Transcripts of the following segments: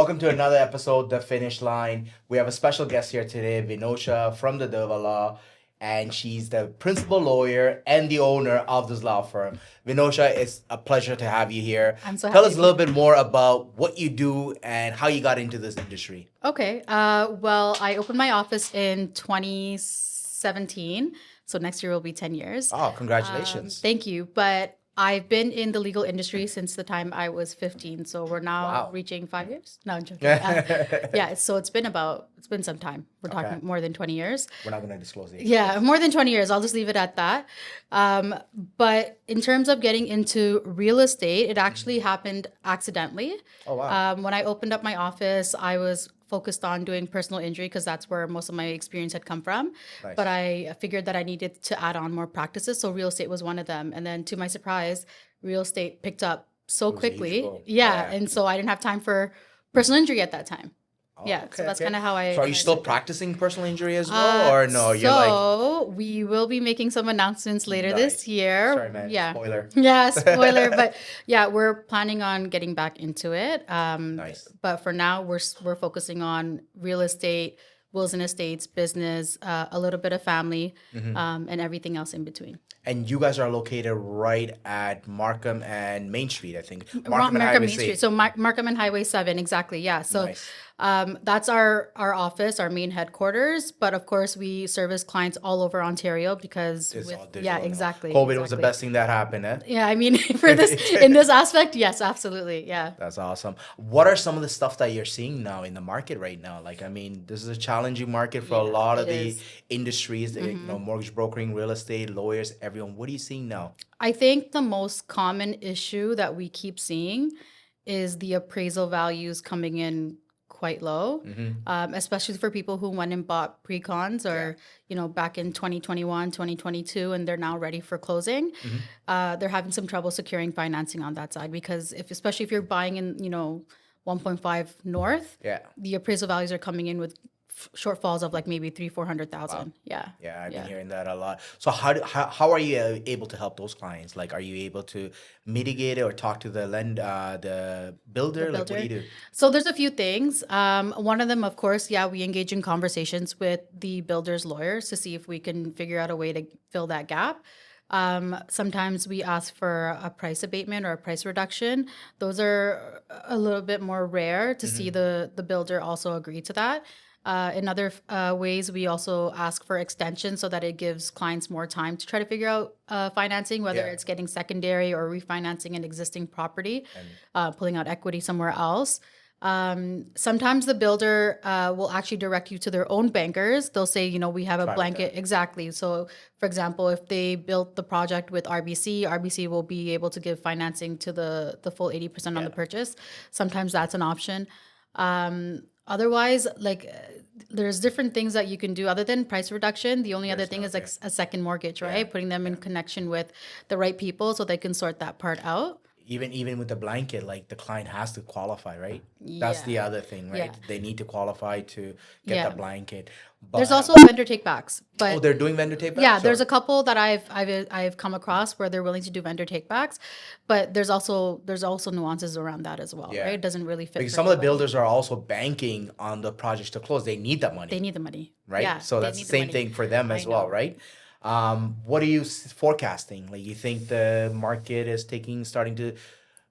Welcome to another episode, The Finish Line. We have a special guest here today, Vinosha from the Theva Law, and she's the principal lawyer and the owner of this law firm. Vinosha, it's a pleasure to have you here. I'm so Tell happy us to a little be bit more about what you do and how you got into this industry. Okay. Well, I opened my office in 2017. So next year will be 10 years. Oh, congratulations. Thank you. But I've been in the legal industry since the time I was 15. So we're now Wow. reaching 5 years. No, I'm joking. Yeah. So it's been some time. We're talking more than 20 years. We're not going to disclose the age. Yeah, more than 20 years. I'll just leave it at that. But in terms of getting into real estate, it actually happened accidentally. Oh, wow. When I opened up my office, I was focused on doing personal injury because that's where most of my experience had come from. Nice. But I figured that I needed to add on more practices. So real estate was one of them. And then to my surprise, real estate picked up so It was a huge quickly. boom. Yeah. And so I didn't have time for personal injury at that time. Oh, Yeah, so that's kind of how I. So are you still practicing personal injury as well, or no? We will be making some announcements later this year. Sorry, man. Yeah. Spoiler. Yeah, spoiler. But yeah, we're planning on getting back into it. Nice. But for now, we're focusing on real estate, wills and estates, business, a little bit of family, and everything else in between. And you guys are located right at Markham and Main Street, I think. Markham Main Street. So Markham and Highway 7, exactly. Yeah. So Nice. that's our office, our main headquarters. But of course, we service clients all over Ontario because It's all digital yeah, now. exactly. COVID was the best thing that happened, eh? Yeah, I mean, for this in this aspect, yes, absolutely. Yeah. That's awesome. What are some of the stuff that you're seeing now in the market right now? Like, I mean, this is a challenging market for a lot of it the is. industries, you know, mortgage brokering, real estate, lawyers, everyone. What are you seeing now? I think the most common issue that we keep seeing is the appraisal values coming in quite low, especially for people who went and bought pre-cons or, back in 2021, 2022, and they're now ready for closing. They're having some trouble securing financing on that side because especially if you're buying in, 1.5 north, the appraisal values are coming in with shortfalls of like maybe 300,000-400,000. Wow. Yeah. Yeah, I've been hearing that a lot. So how are you able to help those clients? Like, are you able to mitigate it or talk to the the builder? Like, what do you do? So there's a few things. One of them, of course, we engage in conversations with the builder's lawyers to see if we can figure out a way to fill that gap. Sometimes we ask for a price abatement or a price reduction. Those are a little bit more rare to see the builder also agree to that. In other ways, we also ask for extension so that it gives clients more time to try to figure out financing, whether it's getting secondary or refinancing an existing property, pulling out equity somewhere else. Sometimes the builder will actually direct you to their own bankers. They'll say, we have a blanket. Exactly. So, for example, if they built the project with RBC will be able to give financing to the full 80% on the purchase. Sometimes that's an option. Otherwise, there's different things that you can do other than price reduction. The only other thing is like a second mortgage, right? Putting them in connection with the right people so they can sort that part out. Even with the blanket, like the client has to qualify, right? That's the other thing, right? Yeah. They need to qualify to get the blanket. But, There's also vendor takebacks, but they're doing vendor takebacks. yeah, there's a couple that I've come across where they're willing to do vendor takebacks, but there's also nuances around that as well, right? It doesn't really fit. Because for some of the everybody. builders are also banking on the projects to close. They need that money. They need the money, right? Yeah, So they that's the need same money. thing for them as well, right? What are you forecasting? Like, you think the market is starting to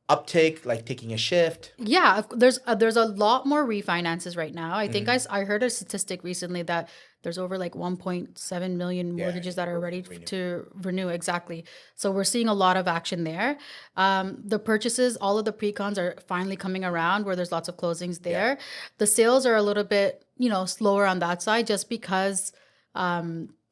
uptick, like taking a shift? Yeah, there's a lot more refinances right now. I think I heard a statistic recently that there's over like 1.7 million mortgages that are ready to renew. Exactly. So we're seeing a lot of action there. The purchases, all of the pre-cons are finally coming around where there's lots of closings there. The sales are a little bit, slower on that side just because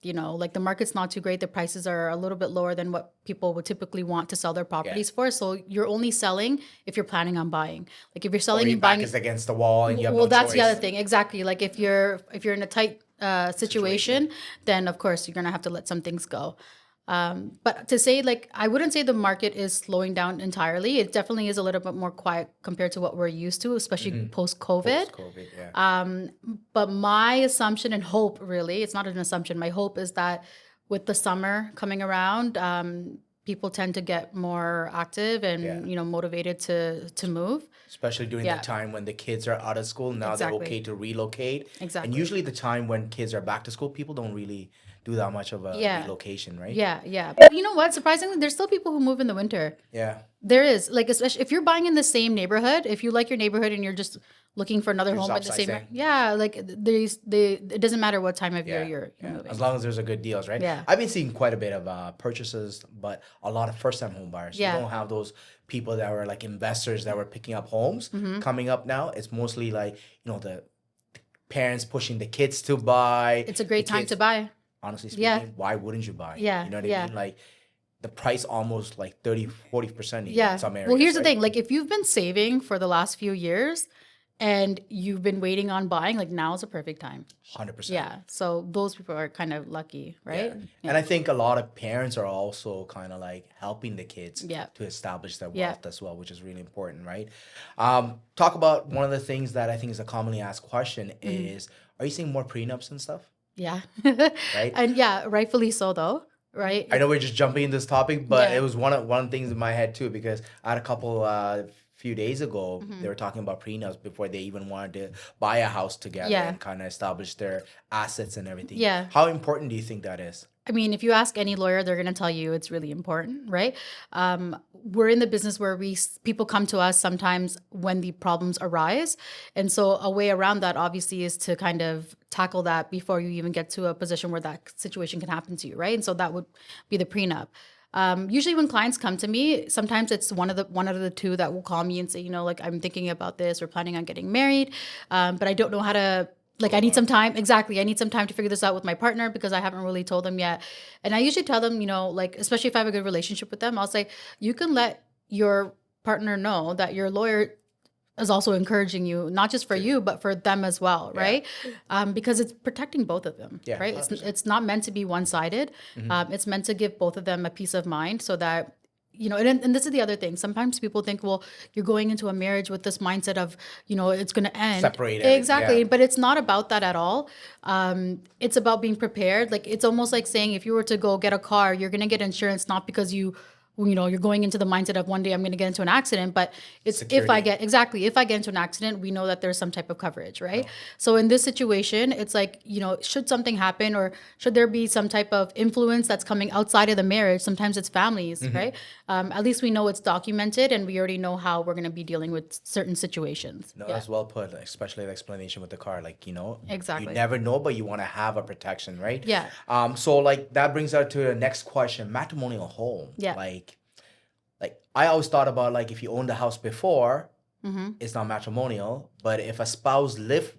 like the market's not too great. The prices are a little bit lower than what people would typically want to sell their properties for. So you're only selling if you're planning on buying. Like if you're selling Or your and buying, back is against the wall and you have well, no that's choice. the other thing. Exactly. Like if you're in a tight situation, then of course you're gonna have to let some things go. But to say, like, I wouldn't say the market is slowing down entirely. It definitely is a little bit more quiet compared to what we're used to, especially post-COVID. Post-COVID, yeah. But my assumption and hope, really, it's not an assumption. My hope is that with the summer coming around, people tend to get more active and motivated to move. Especially during the time when the kids are out of school. Now they're okay to relocate. Exactly. And usually the time when kids are back to school, people don't really do that much of a relocation, right? Yeah. But you know what? Surprisingly, there's still people who move in the winter. Yeah. There is. Like, especially if you're buying in the same neighborhood, if you like your neighborhood and you're just looking for another home at the same, like it doesn't matter what time of year you're moving. As long as there's a good deals, right? Yeah. I've been seeing quite a bit of purchases, but a lot of first-time home buyers. You don't have those people that were like investors that were picking up homes coming up now. It's mostly like, the parents pushing the kids to buy. It's a great time to buy. Honestly speaking, why wouldn't you buy? Yeah. You know what I mean? Like, the price almost like 30-40% in some areas. Well, here's the thing. Like, if you've been saving for the last few years and you've been waiting on buying, like, now is a perfect time. 100%. Yeah. So those people are kind of lucky, right? Yeah. And I think a lot of parents are also kind of like helping the kids to establish their wealth as well, which is really important, right? Talk about one of the things that I think is a commonly asked question is, are you seeing more prenups and stuff? Yeah. Right? And rightfully so though. Right. I know we're just jumping in this topic, but it was one of the things in my head too, because I had a couple few days ago, they were talking about prenups before they even wanted to buy a house together and kind of establish their assets and everything. Yeah. How important do you think that is? I mean, if you ask any lawyer, they're going to tell you it's really important, right? We're in the business where people come to us sometimes when the problems arise. And so a way around that obviously is to kind of tackle that before you even get to a position where that situation can happen to you, right? And so that would be the prenup. Usually when clients come to me, sometimes it's one of the two that will call me and say, like, I'm thinking about this, we're planning on getting married, but I don't know how to, like, I need some time. Exactly. I need some time to figure this out with my partner because I haven't really told them yet. And I usually tell them, like, especially if I have a good relationship with them, I'll say, you can let your partner know that your lawyer is also encouraging you, not just for you, but for them as well, right? Because it's protecting both of them, right? 100%. It's not meant to be one-sided. It's meant to give both of them a peace of mind so that, and this is the other thing. Sometimes people think, well, you're going into a marriage with this mindset of, it's going to end. Separated. Exactly. Yeah. But it's not about that at all. It's about being prepared. Like, it's almost like saying if you were to go get a car, you're going to get insurance, not because you're going into the mindset of one day I'm going to get into an accident, but it's security. If I get into an accident, we know that there's some type of coverage, right? Oh. So in this situation, it's like, should something happen or should there be some type of influence that's coming outside of the marriage? Sometimes it's families, right? At least we know it's documented and we already know how we're going to be dealing with certain situations. No, that's well put, especially the explanation with the car. Like, exactly. You never know, but you want to have a protection, right? Yeah. So like that brings us to the next question, matrimonial home. Yeah. Like I always thought about like if you owned the house before, it's not matrimonial. But if a spouse lived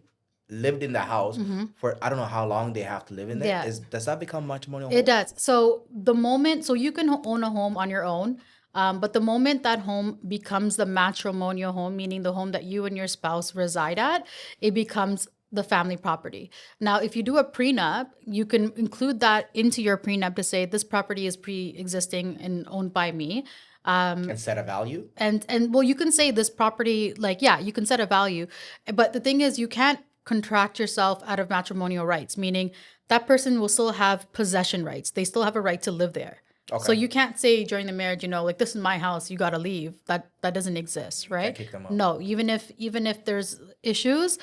in the house for I don't know how long they have to live in there, does that become matrimonial home? It does. So you can own a home on your own, but the moment that home becomes the matrimonial home, meaning the home that you and your spouse reside at, it becomes the family property. Now, if you do a prenup, you can include that into your prenup to say this property is pre-existing and owned by me. And set a value? And well, you can say this property, you can set a value. But the thing is, you can't contract yourself out of matrimonial rights, meaning that person will still have possession rights. They still have a right to live there. Okay. So you can't say during the marriage, like, this is my house, you got to leave. That doesn't exist, right? Can't kick them out. No, even if there's issues,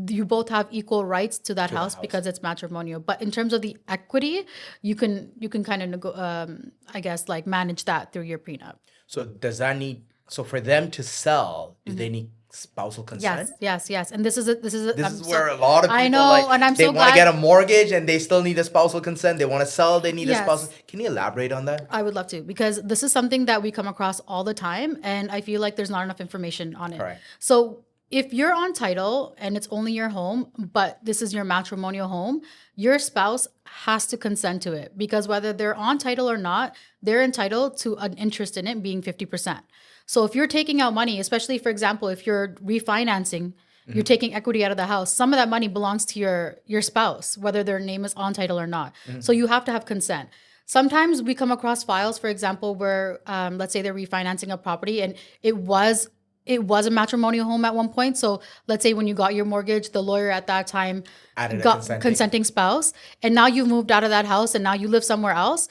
you both have equal rights to that house because it's matrimonial. But in terms of the equity, you can kind of manage that through your prenup. So so for them to sell, do they need spousal consent? Yes. And this is where a lot of people I know, and I'm they so want to glad. get a mortgage and they still need a spousal consent. They want to sell, they need a spousal. Can you elaborate on that? I would love to, because this is something that we come across all the time, and I feel like there's not enough information on it. Right. So if you're on title and it's only your home, but this is your matrimonial home, your spouse has to consent to it, because whether they're on title or not, they're entitled to an interest in it being 50%. So if you're taking out money, especially, for example, if you're refinancing, you're taking equity out of the house, some of that money belongs to your spouse, whether their name is on title or not. So you have to have consent. Sometimes we come across files, for example, where let's say they're refinancing a property and it was a matrimonial home at one point. So let's say when you got your mortgage, the lawyer at that time got consenting spouse, and now you've moved out of that house and now you live somewhere else.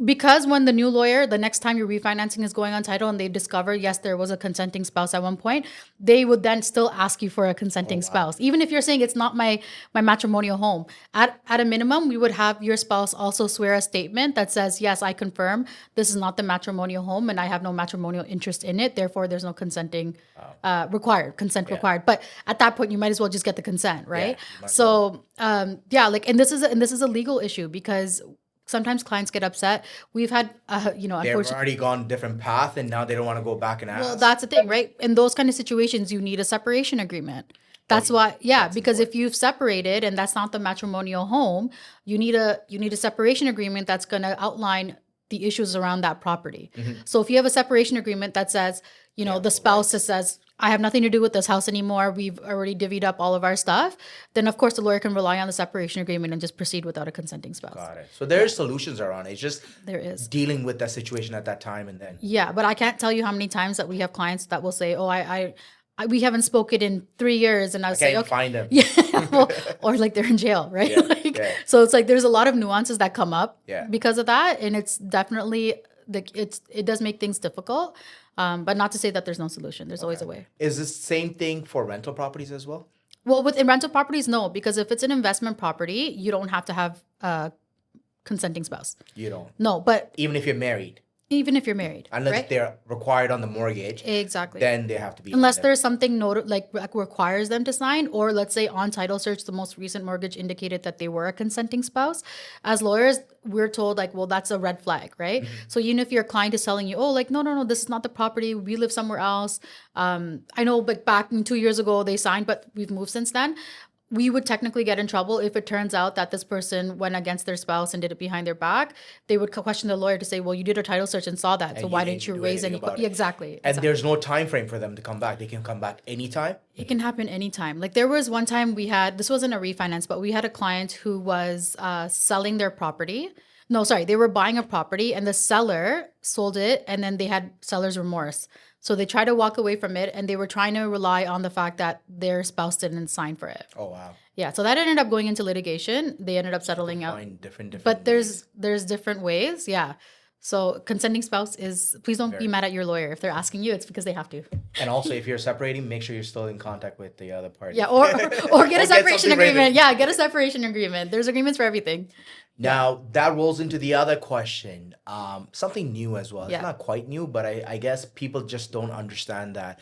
Because when the new lawyer, the next time your refinancing is going on title and they discover, yes, there was a consenting spouse at one point, they would then still ask you for a consenting spouse. Even if you're saying it's not my matrimonial home. At a minimum, we would have your spouse also swear a statement that says, yes, I confirm this is not the matrimonial home and I have no matrimonial interest in it. Therefore, there's no consent required. But at that point, you might as well just get the consent, right? So, and this is a legal issue because sometimes clients get upset. We've had, They've already gone different path and now they don't want to go back and ask. Well, that's the thing, right? In those kind of situations, you need a separation agreement. That's why, because if you've separated and that's not the matrimonial home, you need a separation agreement that's going to outline the issues around that property. So if you have a separation agreement that says, the spouse says, I have nothing to do with this house anymore. We've already divvied up all of our stuff. Then, of course, the lawyer can rely on the separation agreement and just proceed without a consenting spouse. Got it. So there's solutions around it. It's just there is dealing with that situation at that time and then. Yeah, but I can't tell you how many times that we have clients that will say, oh, we haven't spoken in 3 years. And I was like, okay. Find them. Yeah. Or like they're in jail, right? So it's like there's a lot of nuances that come up because of that. And it's definitely, it does make things difficult. But not to say that there's no solution. There's always a way. Is this same thing for rental properties as well? Well, in rental properties, no. Because if it's an investment property, you don't have to have a consenting spouse. You don't? No, but... Even if you're married? Even if you're married. Unless they're required on the mortgage. Exactly. Then they have to be. Unless there's something requires them to sign, or let's say on title search, the most recent mortgage indicated that they were a consenting spouse. As lawyers, we're told that's a red flag, right? So even if your client is telling you, no, this is not the property. We live somewhere else. I know, but back 2 years ago they signed, but we've moved since then. We would technically get in trouble if it turns out that this person went against their spouse and did it behind their back. They would question the lawyer to say, well, you did a title search and saw that. And so why didn't you raise any? Exactly. And there's no time frame for them to come back. They can come back anytime. It can happen anytime. Like there was one time this wasn't a refinance, but we had a client who was selling their property. No, sorry. They were buying a property and the seller sold it and then they had seller's remorse. So they tried to walk away from it and they were trying to rely on the fact that their spouse didn't sign for it. Oh, wow. Yeah. So that ended up going into litigation. They ended up settling out. Different but there's different ways. Yeah. So consenting spouse please don't be mad at your lawyer. If they're asking you, it's because they have to. And also if you're separating, make sure you're still in contact with the other party. Yeah. Or get a separation agreement. Yeah. Get a separation agreement. There's agreements for everything. Now, that rolls into the other question, something new as well. It's not quite new, but I guess people just don't understand that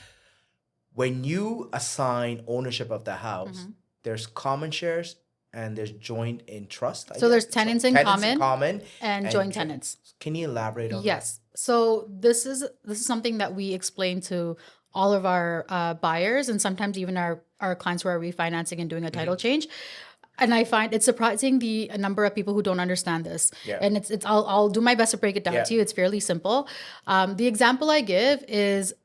when you assign ownership of the house, there's common shares and there's joint in trust. So there's tenants in common and joint tenants. Can you elaborate on that? Yes. So this is something that we explain to all of our buyers and sometimes even our clients who are refinancing and doing a title change. And I find it's surprising the number of people who don't understand this. Yeah. And I'll do my best to break it down to you. It's fairly simple. The example I give is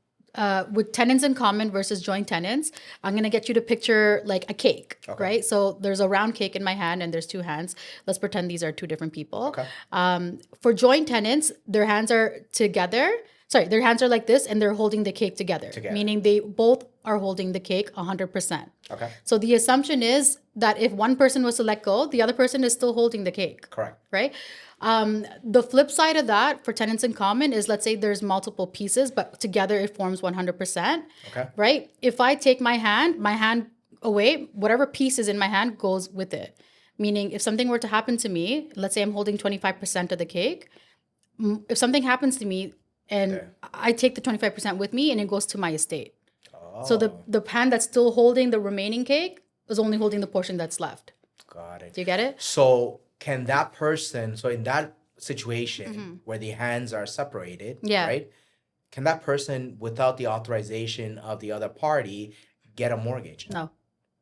with tenants in common versus joint tenants. I'm going to get you to picture like a cake, right? So there's a round cake in my hand and there's two hands. Let's pretend these are two different people. Okay. For joint tenants, their hands are together. Sorry, their hands are like this and they're holding the cake together. Meaning they both are holding the cake 100%. Okay. So the assumption is that if one person was to let go, the other person is still holding the cake. Correct. Right? The flip side of that for tenants in common is, let's say there's multiple pieces, but together it forms 100%. Okay. Right? If I take my hand away, whatever piece is in my hand goes with it. Meaning if something were to happen to me, let's say I'm holding 25% of the cake. If something happens to me, and I take the 25% with me and it goes to my estate. Oh. So the hand that's still holding the remaining cake is only holding the portion that's left. Got it. Do you get it? So can that person, so in that situation where the hands are separated, right? Can that person, without the authorization of the other party, get a mortgage? No.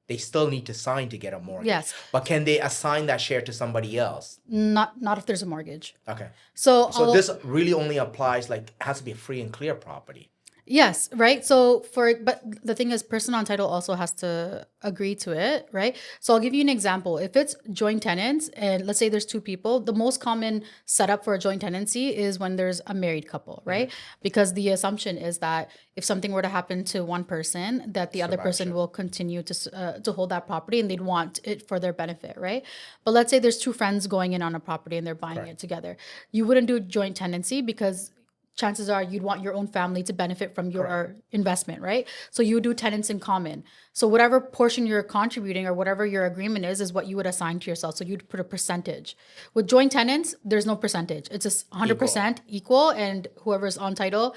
They still need to sign to get a mortgage. Yes. But can they assign that share to somebody else? Not if there's a mortgage. Okay. So this really only applies, has to be a free and clear property. Yes, right. So but the thing is, person on title also has to agree to it, right? So I'll give you an example. If it's joint tenants, and let's say there's two people, the most common setup for a joint tenancy is when there's a married couple, right? Because the assumption is that if something were to happen to one person, that the other person Survivorship. will continue to hold that property, and they'd want it for their benefit, right? But let's say there's two friends going in on a property and they're buying it together. You wouldn't do joint tenancy because chances are you'd want your own family to benefit from your investment, right? So you would do tenants in common. So whatever portion you're contributing or whatever your agreement is what you would assign to yourself. So you'd put a percentage. With joint tenants, there's no percentage. It's just 100% equal, and whoever's on title,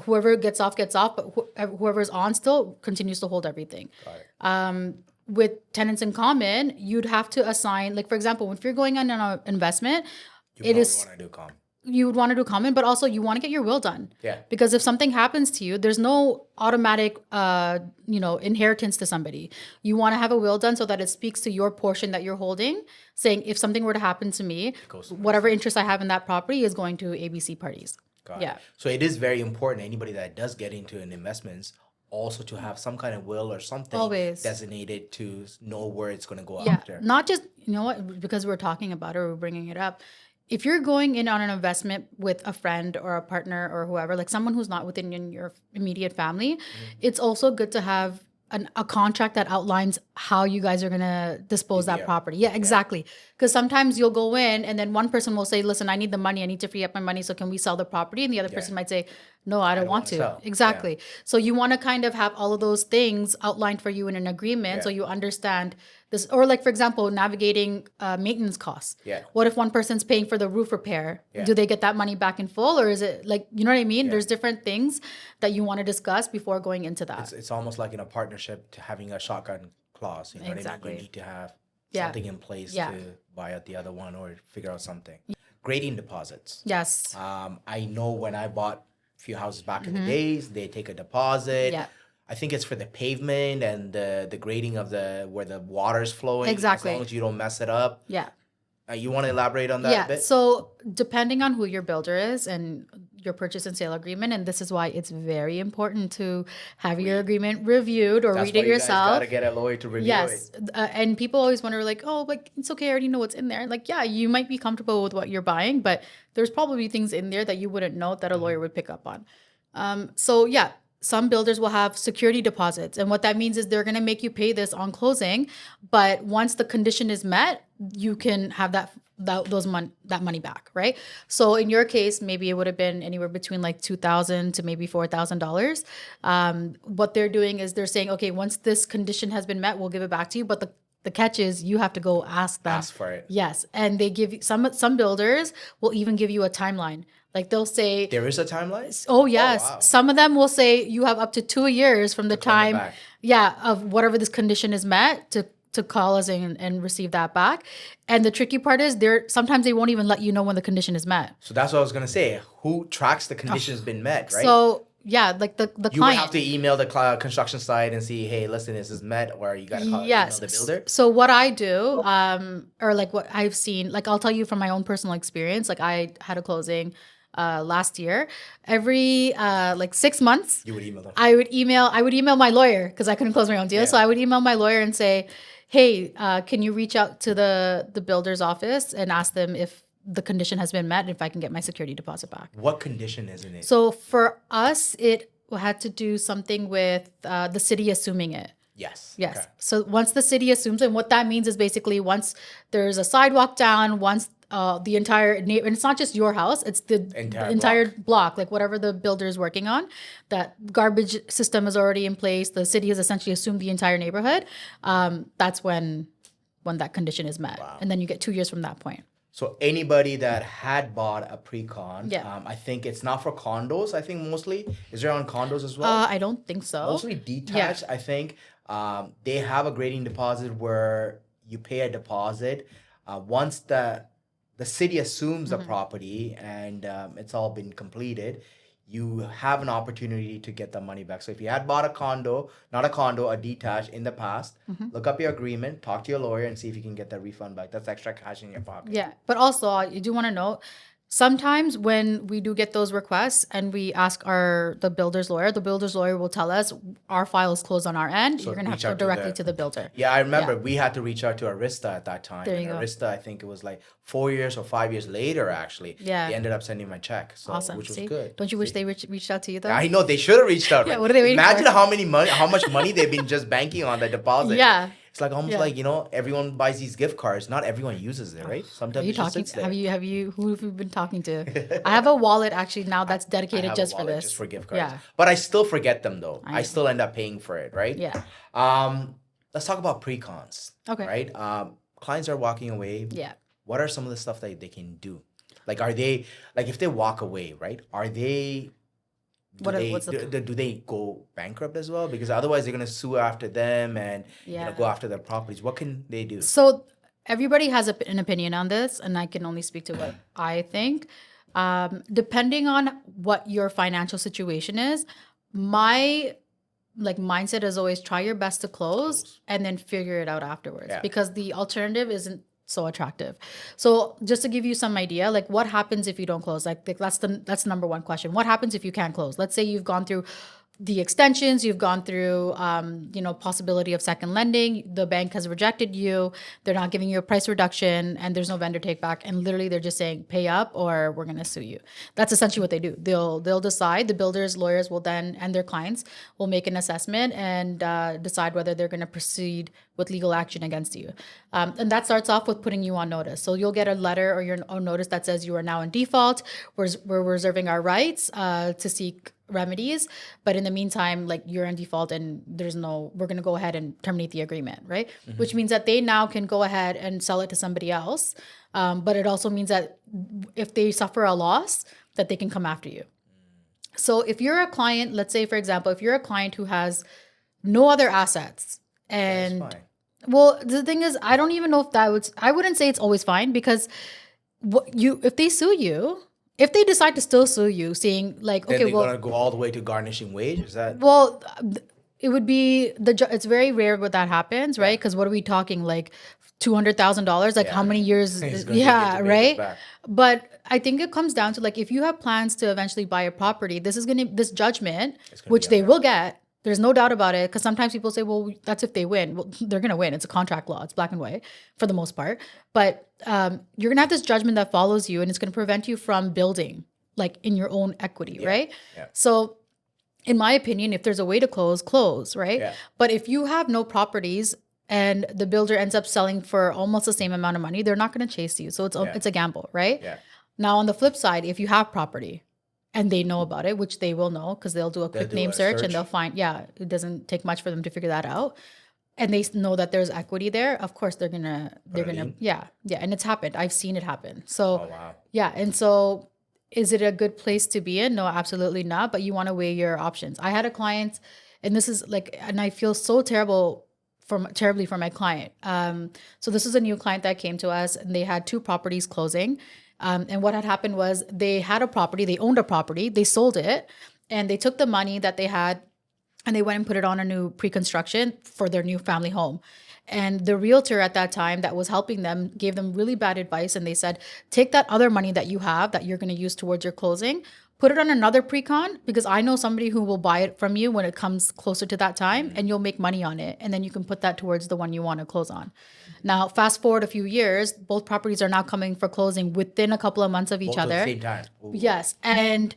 whoever gets off, but whoever's on still continues to hold everything. Got it. With tenants in common, you'd have to assign, like for example, if you're going on an investment, You probably want to do common. you would want to do common, but also you want to get your will done. Yeah. Because if something happens to you, there's no automatic, inheritance to somebody. You want to have a will done so that it speaks to your portion that you're holding, saying if something were to happen to me, whatever interest I have in that property is going to ABC parties. Got Yeah. it. So it is very important, anybody that does get into an investments, also to have some kind of will or something Always. designated to know where it's going to go Yeah. after. Not just, you know what, because we're talking about it or we're bringing it up. If you're going in on an investment with a friend or a partner or whoever, like someone who's not within your immediate family, it's also good to have a contract that outlines how you guys are going to dispose that property. Yeah, exactly. Because sometimes you'll go in and then one person will say, listen, I need the money. I need to free up my money. So can we sell the property? And the other person might say, no, I don't want to. sell. Exactly. Yeah. So you want to kind of have all of those things outlined for you in an agreement so you understand this. Or like, for example, navigating maintenance costs. Yeah. What if one person's paying for the roof repair? Do they get that money back in full? Or is it like, you know what I mean? There's different things that you want to discuss before going into that. It's almost like in a partnership to having a shotgun clause. You know Exactly. what I mean? You need to have Yeah. something in place Yeah. to buy out the other one or figure out something. Grading deposits. Yes. I know when I bought a few houses back in the days, they take a deposit. Yeah. I think it's for the pavement and the grading of where the water's flowing. Exactly. As long as you don't mess it up. Yeah. You want to elaborate on that a Yeah. bit? So depending on who your builder is and your purchase and sale agreement, and this is why it's very important to have your agreement reviewed or That's read why it you guys yourself. gotta get a lawyer to review Yes. it. And people always wonder like, oh, like it's okay. I already know what's in there. Like, yeah, you might be comfortable with what you're buying, but there's probably things in there that you wouldn't know that a lawyer would pick up on. So yeah, some builders will have security deposits. And what that means is they're going to make you pay this on closing. But once the condition is met, you can have that money back, right? So in your case, maybe it would have been anywhere between like $2,000 to maybe $4,000. What they're doing is they're saying, okay, once this condition has been met, we'll give it back to you. But the catch is you have to go ask them. Ask for it. Yes. And they give you some builders will even give you a timeline. Like they'll say, There is a timeline? oh yes, wow. some of them will say you have up to 2 years from the claim it time, back. of whatever this condition is met to call us and receive that back. And the tricky part is sometimes they won't even let you know when the condition is met. So that's what I was gonna say. Who tracks the condition has been met, right? So yeah, like the you would client. have to email the construction site and see, hey, listen, this is met, or you gotta email the builder. So what I do, or like what I've seen, like I'll tell you from my own personal experience. Like I had a closing last year. Every like 6 months, You would email them. I would email my lawyer because I couldn't close my own deal. Yeah. So I would email my lawyer and say, hey, can you reach out to the builder's office and ask them if the condition has been met and if I can get my security deposit back. What condition is in it? So for us, it had to do something with the city assuming it. Yes. Yes. Okay. So once the city assumes it, and what that means is basically once there's a sidewalk down, once the entire and it's not just your house, it's the entire block, like whatever the builder is working on, that garbage system is already in place. The city has essentially assumed the entire neighborhood. That's when that condition is met. Wow. And then you get 2 years from that point. So anybody that had bought a pre-con, Yeah. I think it's not for condos. I think mostly is there on condos as well. I don't think so. Mostly detached. I think they have a grading deposit where you pay a deposit once the city assumes the property and it's all been completed. You have an opportunity to get the money back. So if you had bought a condo, not a condo, a detached in the past, look up your agreement, talk to your lawyer, and see if you can get the refund back. That's extra cash in your pocket. Yeah, but also you do want to know, Sometimes when we do get those requests and we ask the builder's lawyer will tell us our file is closed on our end. You're going to have to go directly to the builder. Yeah, I remember we had to reach out to Arista at that time. There you and go. Arista, I think it was like 4 years or 5 years later, actually. Yeah. They ended up sending my check, so Awesome. which was See? good. Don't you wish they reached out to you though? I know they should have reached out. Yeah, right? what are they waiting Imagine for? how much money they've been just banking on the deposit. Yeah. It's like almost like, everyone buys these gift cards. Not everyone uses it, right? Sometimes Are you it just talking? sits there. Who have you been talking to? I have a wallet actually now that's I dedicated have just a for wallet this. just for gift cards. Yeah. But I still forget them though. I know. I still end up paying for it, right? Yeah. Let's talk about pre-cons. Okay. Right? Clients are walking away. Yeah. What are some of the stuff that they can do? Like, are they, like, if they walk away, right? Are they, do they go bankrupt as well? Because otherwise they're going to sue after them and go after their properties. What can they do? So everybody has an opinion on this, and I can only speak to what I think. Depending on what your financial situation is, my mindset is always try your best to close and then figure it out afterwards, because the alternative isn't so attractive. So just to give you some idea, like what happens if you don't close? Like that's the number one question. What happens if you can't close? Let's say you've gone through the extensions, you've gone through, possibility of second lending. The bank has rejected you. They're not giving you a price reduction, and there's no vendor take back. And literally, they're just saying, "Pay up, or we're going to sue you." That's essentially what they do. They'll decide. The builders' lawyers will then, and their clients will make an assessment and decide whether they're going to proceed with legal action against you. And that starts off with putting you on notice. So you'll get a letter or your own notice that says you are now in default. We're reserving our rights to seek remedies, but in the meantime, like you're in default and we're going to go ahead and terminate the agreement, right? Mm-hmm. Which means that they now can go ahead and sell it to somebody else. But it also means that if they suffer a loss, that they can come after you. So if you're a client, let's say, for example, if you're a client who has no other assets, and well, the thing is, I don't even know if I wouldn't say it's always fine, because if they sue you, if they decide to still sue you, saying like, then okay, they're gonna go all the way to garnishing wage. Is that? Well, it would be it's very rare when that happens, right? Because what are we talking, like $200,000? Like how many years? Yeah, right. But I think it comes down to, like, if you have plans to eventually buy a property, this judgment, which they will get. There's no doubt about it, because sometimes people say, well, that's if they win. Well, they're going to win. It's a contract law. It's black and white for the most part. But you're going to have this judgment that follows you, and it's going to prevent you from building, like, in your own equity, right? Yeah. So in my opinion, if there's a way to close, right? Yeah. But if you have no properties and the builder ends up selling for almost the same amount of money, they're not going to chase you. So it's a gamble, right? Yeah. Now, on the flip side, if you have property, and they know about it, which they will know because they'll do a quick name search and they'll find, it doesn't take much for them to figure that out. And they know that there's equity there. Of course, they're gonna, yeah. And it's happened. I've seen it happen. So, yeah. And so is it a good place to be in? No, absolutely not. But you want to weigh your options. I had a client, and this is like, and I feel so terribly for my client. So this is a new client that came to us, and they had 2 properties closing. And what had happened was they owned a property, they sold it, and they took the money that they had and they went and put it on a new pre-construction for their new family home. And the realtor at that time that was helping them gave them really bad advice. And they said, take that other money that you have that you're going to use towards your closing, put it on another pre-con, because I know somebody who will buy it from you when it comes closer to that time, and you'll make money on it. And then you can put that towards the one you want to close on. Now, fast forward a few years, both properties are now coming for closing within a couple of months of each other. At the same time. Ooh. Yes. And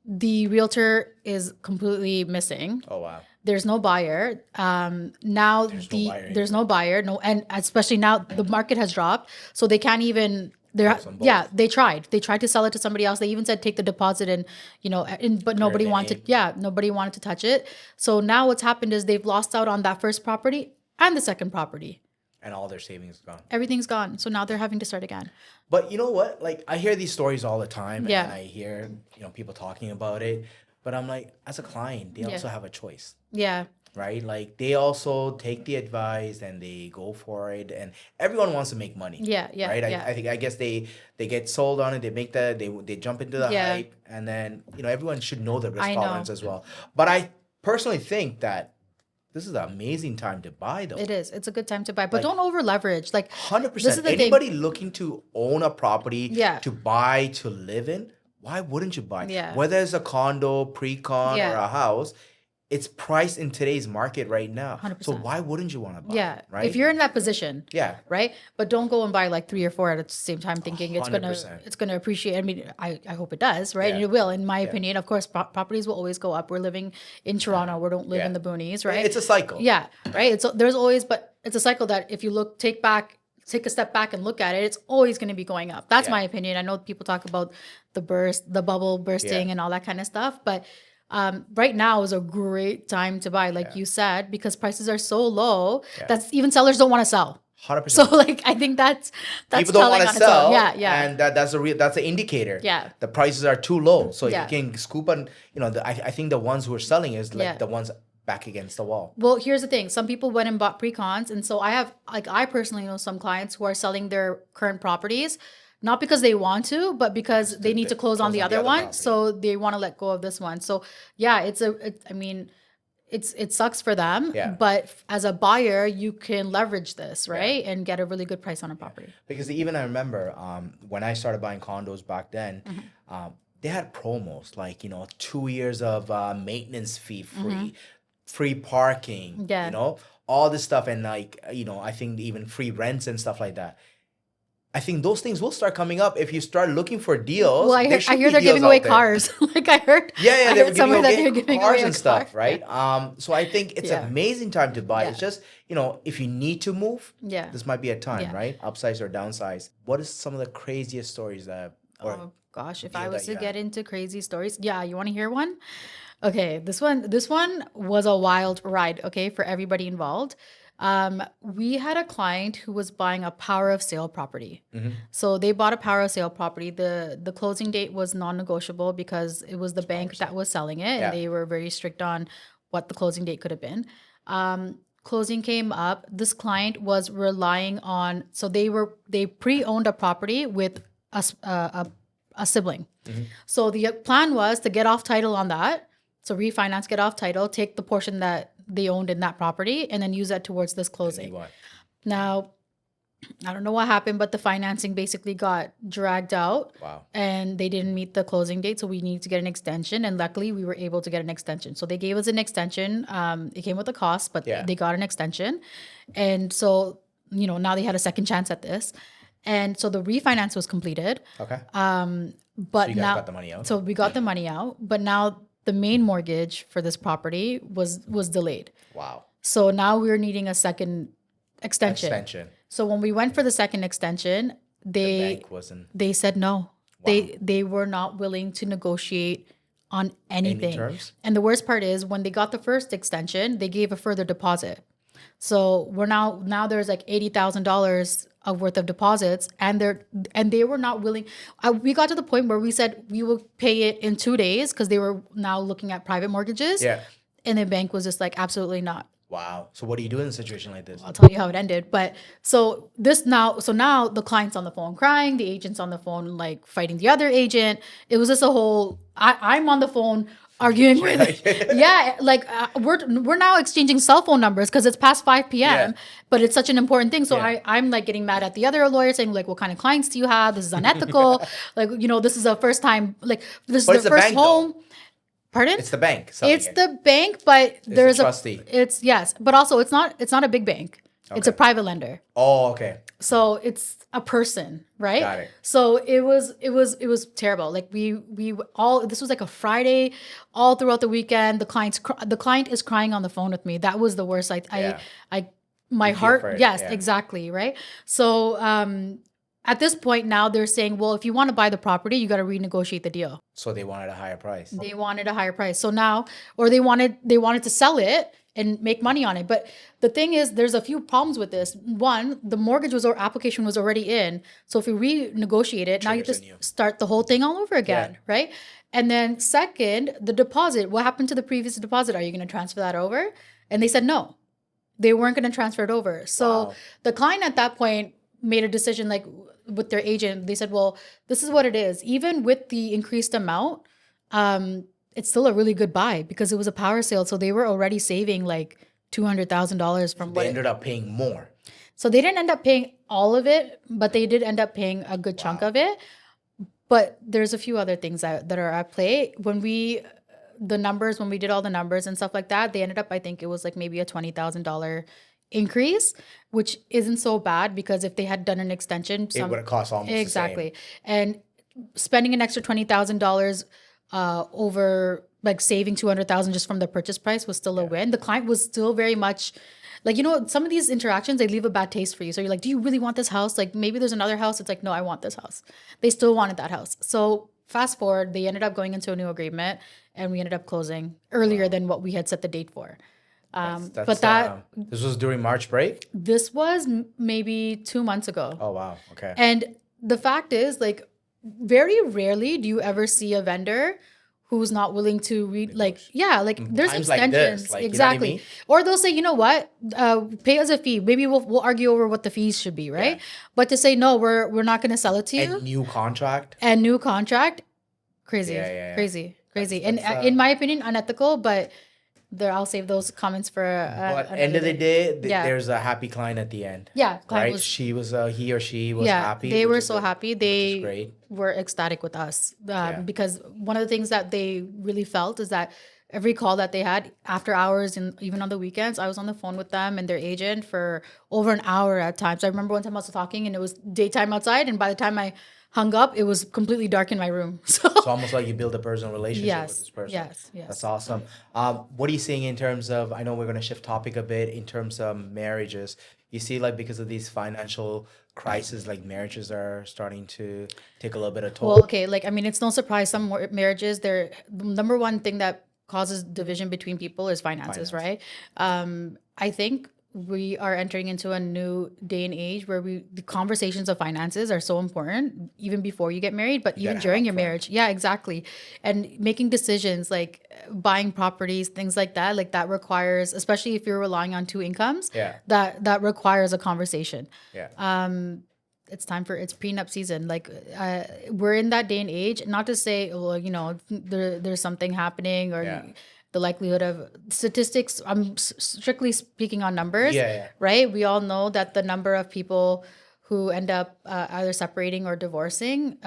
the realtor is completely missing. Oh, wow. There's no buyer. Now there's no buyer. No, and especially now the market has dropped, so they can't even. They tried. They tried to sell it to somebody else. They even said take the deposit but nobody wanted. Yeah, nobody wanted to touch it. So now what's happened is they've lost out on that first property and the second property. And all their savings is gone. Everything's gone. So now they're having to start again. But you know what? Like, I hear these stories all the time, and I hear people talking about it. But I'm like, as a client, they also have a choice. Yeah. Right? Like, they also take the advice and they go for it, and everyone wants to make money. Yeah. Right? Yeah. I guess they get sold on it. They make they jump into the hype, and then everyone should know the risk tolerance as well. But I personally think that This is an amazing time to buy, though. It is. It's a good time to buy, but don't over leverage. Like 100%. this is the Anybody thing. looking to own a property, Yeah. to buy, to live in, why wouldn't you buy? Yeah. Whether it's a condo, pre-con, or Yeah. a house, it's priced in today's market right now. 100%. So why wouldn't you want to buy? Yeah. Right? If you're in that position. Yeah. Right. But don't go and buy like 3 or 4 at the same time thinking it's 100%. gonna appreciate. I mean, I hope it does, right? Yeah. And it will, in my opinion. Of course, properties will always go up. We're living in Toronto. We don't live in the boonies, right? It's a cycle. Yeah. Right. There's always, but it's a cycle that if you take a step back and look at it, it's always going to be going up. That's my opinion. I know people talk about the bubble bursting and all that kind of stuff, but right now is a great time to buy, like you said, because prices are so low that even sellers don't want to sell. 100%. So like I think that's people don't want to sell. Yeah. And that's an indicator. Yeah. The prices are too low. So Yeah. you can scoop on, I think the ones who are selling is like the ones back against the wall. Well, here's the thing. Some people went and bought pre-cons. And so I personally know some clients who are selling their current properties, not because they want to, but because they need to close on the other one. property. So they want to let go of this one. So yeah, it sucks for them, but as a buyer, you can leverage this, right? And get a really good price on a property. Because even I remember when I started buying condos back then, they had promos like, 2 years of maintenance fee free, free parking, all this stuff. And like, I think even free rents and stuff like that. I think those things will start coming up if you start looking for deals. Well, I hear they're giving away cars. Like I heard. Yeah, I heard somewhere that they're giving cars away and stuff, right? So I think it's an amazing time to buy. Yeah. It's just, if you need to move, Yeah. this might be a time, Yeah. right? Upsize or downsize. What is some of the craziest stories Oh gosh, if deal I was that to you get into crazy stories, you want to hear one? Okay, this one was a wild ride, okay, for everybody involved. We had a client who was buying a power of sale property. So they bought a power of sale property. The closing date was non-negotiable because it was the bank that was selling it, and they were very strict on what the closing date could have been. Closing came up. This client was relying on, so they pre-owned a property with a sibling. So the plan was to get off title on that. So refinance, get off title, take the portion that they owned in that property, and then use that towards this closing. Now, I don't know what happened, but the financing basically got dragged out. Wow. And they didn't meet the closing date, so we needed to get an extension. And luckily, we were able to get an extension. So they gave us an extension. It came with a cost, but they got an extension. And so, now they had a second chance at this. And so the refinance was completed. Okay. But so you guys now, got the money out? So we got the money out, but now the main mortgage for this property was delayed. Wow. So now we're needing a second extension. So when we went for the second extension, the bank wasn't. They said no. Wow. They were not willing to negotiate on anything. Any terms? And the worst part is when they got the first extension, they gave a further deposit. So we're now there's like $80,000 of worth of deposits, and they were not willing. We got to the point where we said we will pay it in 2 days because they were now looking at private mortgages. Yeah. And the bank was just like, absolutely not. Wow. So what do you do in a situation like this? I'll tell you how it ended. But so now the client's on the phone crying, the agent's on the phone like fighting the other agent. It was just a whole. I'm on the phone arguing with we're now exchanging cell phone numbers because it's past 5 p.m. But it's such an important thing. So I'm like getting mad at the other lawyer saying like, what kind of clients do you have? This is unethical. Like, this is a first time, like this But is the first home. Though. Pardon? It's the bank. It's the bank, but there's the trustee. But also it's not a big bank. Okay. It's a private lender. Oh, okay. So it's a person, right? Got it. So it was terrible. Like this was like a Friday, all throughout the weekend. The client is crying on the phone with me. That was the worst. My heart. Yes, exactly. Right. So at this point now they're saying, well, if you want to buy the property, you got to renegotiate the deal. So they wanted a higher price. They wanted a higher price. So now, or they wanted to sell it and make money on it. But the thing is, there's a few problems with this. One, the application was already in. So if we renegotiate it, now you just start the whole thing all over again, right? And then second, the deposit. What happened to the previous deposit? Are you going to transfer that over? And they said no. They weren't going to transfer it over. So the client at that point made a decision like with their agent. They said, well, this is what it is. Even with the increased amount, it's still a really good buy because it was a power sale. So they were already saving like $200,000 from They what ended up paying more. So they didn't end up paying all of it, but they did end up paying a good chunk of it. But there's a few other things that are at play. When we did all the numbers and stuff like that, they ended up, I think it was like maybe a $20,000 increase, which isn't so bad because if they had done an extension, It would have cost almost exactly. And spending an extra $20,000 over like saving $200,000 just from the purchase price was still a win. The client was still very much like, some of these interactions, they leave a bad taste for you. So you're like, do you really want this house? Like maybe there's another house. It's like, no, I want this house. They still wanted that house. So fast forward, they ended up going into a new agreement and we ended up closing earlier than what we had set the date for. This was during March break? This was maybe 2 months ago. Oh, wow. Okay. And the fact is, like, very rarely do you ever see a vendor who's not willing to read, like, there's Times like extensions. this, like, exactly. you know what I mean? Or they'll say, you know what, pay us a fee. Maybe we'll argue over what the fees should be, right? But to say, no, we're not going to sell it to you. And new contract. Crazy. Crazy. And That's, in my opinion, unethical, but I'll save those comments for But end of the day, there's a happy client at the end. Yeah, right? He or she was happy. They were so happy. They great. were ecstatic with us because one of the things that they really felt is that every call that they had after hours and even on the weekends, I was on the phone with them and their agent for over an hour at times. I remember one time I was talking and it was daytime outside, and by the time I hung up, it was completely dark in my room. So it's almost like you build a personal relationship with this person. Yes. That's awesome. What are you seeing in terms of, I know we're going to shift topic a bit, in terms of marriages. You see, like, because of these financial crises, like, marriages are starting to take a little bit of toll. Well, okay, like, I mean, it's no surprise some marriages, the number one thing that causes division between people is finances. Right? I think we are entering into a new day and age where the conversations of finances are so important, even before you get married, but even during your marriage. Yeah, exactly. And making decisions like buying properties, things like that requires, especially if you're relying on two incomes, that requires a conversation. It's prenup season. Like, we're in that day and age, not to say, well, there's something happening or the likelihood of statistics. I'm strictly speaking on numbers, right? We all know that the number of people who end up either separating or divorcing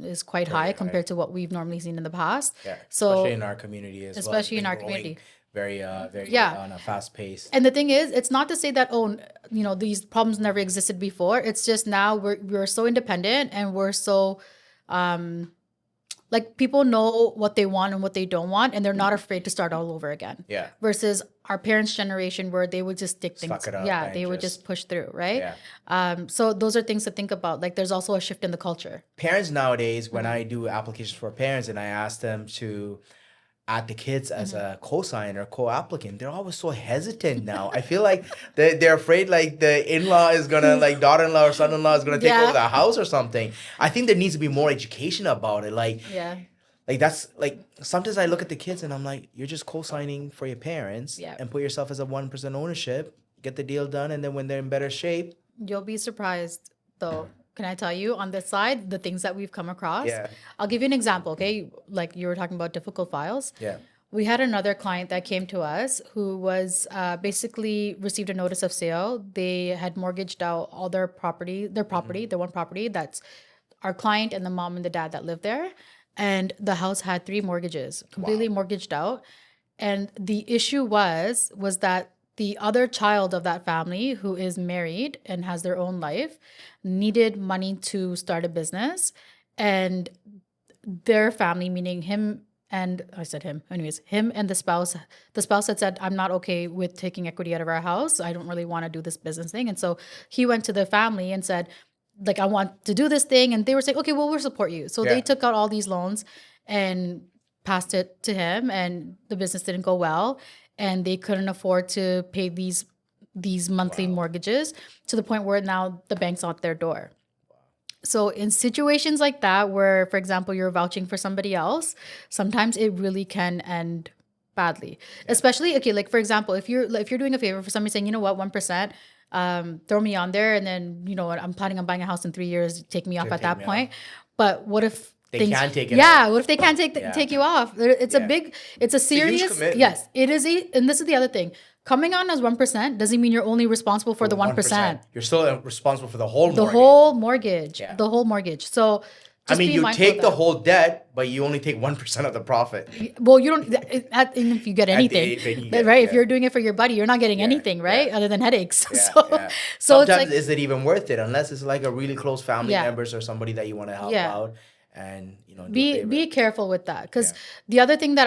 is quite high compared to what we've normally seen in the past. So especially in our community as well. Especially in our community. Very on a fast pace. And the thing is, it's not to say that, these problems never existed before. It's just now we're so independent and we're so like, people know what they want and what they don't want, and they're not afraid to start all over again. Versus our parents' generation, where they would just stick things. They would just push through, right? So those are things to think about. Like, there's also a shift in the culture. Parents nowadays, when I do applications for parents and I ask them to add the kids as a co-signer, co-applicant, they're always so hesitant now. I feel like they're afraid, like, the in-law is gonna, like, daughter-in-law or son-in-law is gonna take over the house or something. I think there needs to be more education about it. Like that's, like, sometimes I look at the kids and I'm like, you're just co-signing for your parents and put yourself as a 1% ownership, get the deal done, and then when they're in better shape. You'll be surprised, though. Can I tell you, on this side, the things that we've come across? I'll give you an example, okay? Like, you were talking about difficult files. We had another client that came to us who was basically received a notice of sale. They had mortgaged out all their one property. That's our client and the mom and the dad that lived there. And the house had 3 mortgages, completely mortgaged out. And the issue was that the other child of that family, who is married and has their own life, needed money to start a business. And their family, meaning him and the spouse had said, I'm not okay with taking equity out of our house. I don't really want to do this business thing. And so he went to the family and said, like, I want to do this thing. And they were saying, okay, well, we'll support you. So they took out all these loans and passed it to him, and the business didn't go well. And they couldn't afford to pay these monthly mortgages, to the point where now the bank's out their door. So in situations like that, where, for example, you're vouching for somebody else, sometimes it really can end badly. Especially, okay, like, for example, if you're doing a favor for somebody, saying, you know what, 1%, throw me on there, and then, I'm planning on buying a house in 3 years, take me off at that point. But what if they can't take it off? What if they can't take you off? It's a serious, huge commitment. yes, it is and this is the other thing. coming on as 1% doesn't mean you're only responsible for the 1%. You're still responsible for the whole The mortgage. whole mortgage. Yeah. The whole mortgage. So I just mean, be you mindful take of the that. whole debt, but you only take 1% of the profit. Well, you don't, if you get anything, when you but, get- right? yeah. If you're doing it for your buddy, you're not getting anything, right? yeah. Other than headaches. Yeah, so yeah. so it's Sometimes like, is it even worth it unless it's like a really close family Yeah. members or somebody that you want to help Yeah. out and do a be favor. careful with that, because Yeah. the other thing that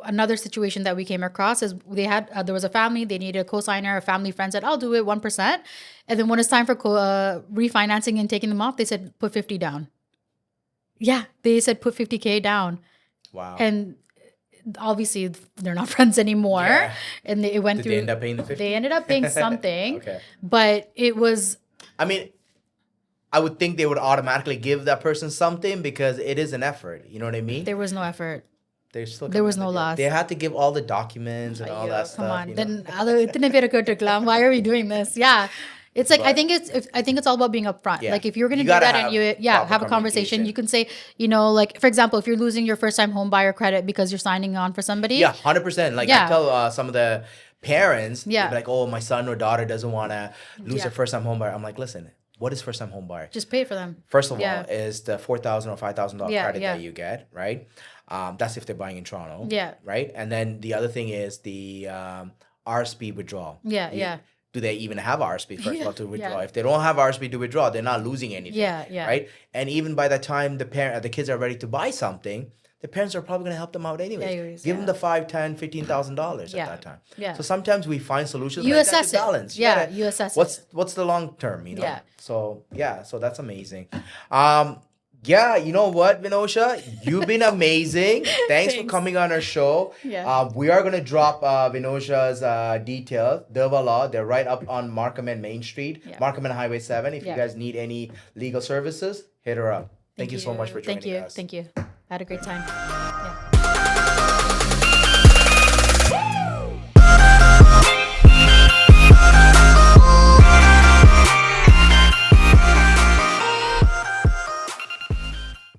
another situation that we came across is there was a family, they needed a co-signer. A family friend said, I'll do it 1%, and then when it's time for refinancing and taking them off, they said put 50 down. Yeah, they said put 50K down, Wow. and obviously they're not friends anymore. Yeah. And it went Did through. they end up paying the 50? They ended up paying something, Okay. but it was I mean, I would think they would automatically give that person something because it is an effort. You know what I mean? there was no effort. They're still there was coming no together. loss. They had to give all the documents and all Ayyo, that stuff. come on. you know? Then itne fera ko tuklam. Why are we doing this? Yeah. It's like, I think it's all about being upfront. Yeah. Like if you're going to You do gotta that have and proper have a conversation, communication. you can say, like, for example, if you're losing your first time home buyer credit because you're signing on for somebody. Yeah, 100%. Like Yeah. I tell some of the parents, Yeah. they'll be like, oh, my son or daughter doesn't want to lose Yeah. their first time home buyer. I'm like, listen, what is first time home buyer? Just pay it for them. First of Yeah. all, is the $4,000 or $5,000 Yeah, credit yeah. that you get, right? That's if they're buying in Toronto. Yeah. Right? And then the other thing is the RSP withdrawal. Yeah, yeah. Do they even have RSP, first of all, to withdraw? Yeah. If they don't have RSP to withdraw, they're not losing anything. Yeah, yeah. Right? And even by the time the kids are ready to buy something, the parents are probably going to help them out anyways. Anyways, Give them yeah. the $5,000, $15,000 Yeah. at that time. Yeah. So sometimes we find solutions You like that assess to it. balance. Yeah, gotta- you assess what's the long term, Yeah. So that's amazing. Yeah, you know what, Vinosha? You've been amazing. Thanks for Thanks. coming on our show. Yeah. We are gonna drop Vinosha's details. Theva Law, they're right up on Markham and Main Street, Yeah. Markham and Highway 7. If Yeah. you guys need any legal services, hit her up. Thank you so much for joining Thank you. us. Thank you. I had a great time.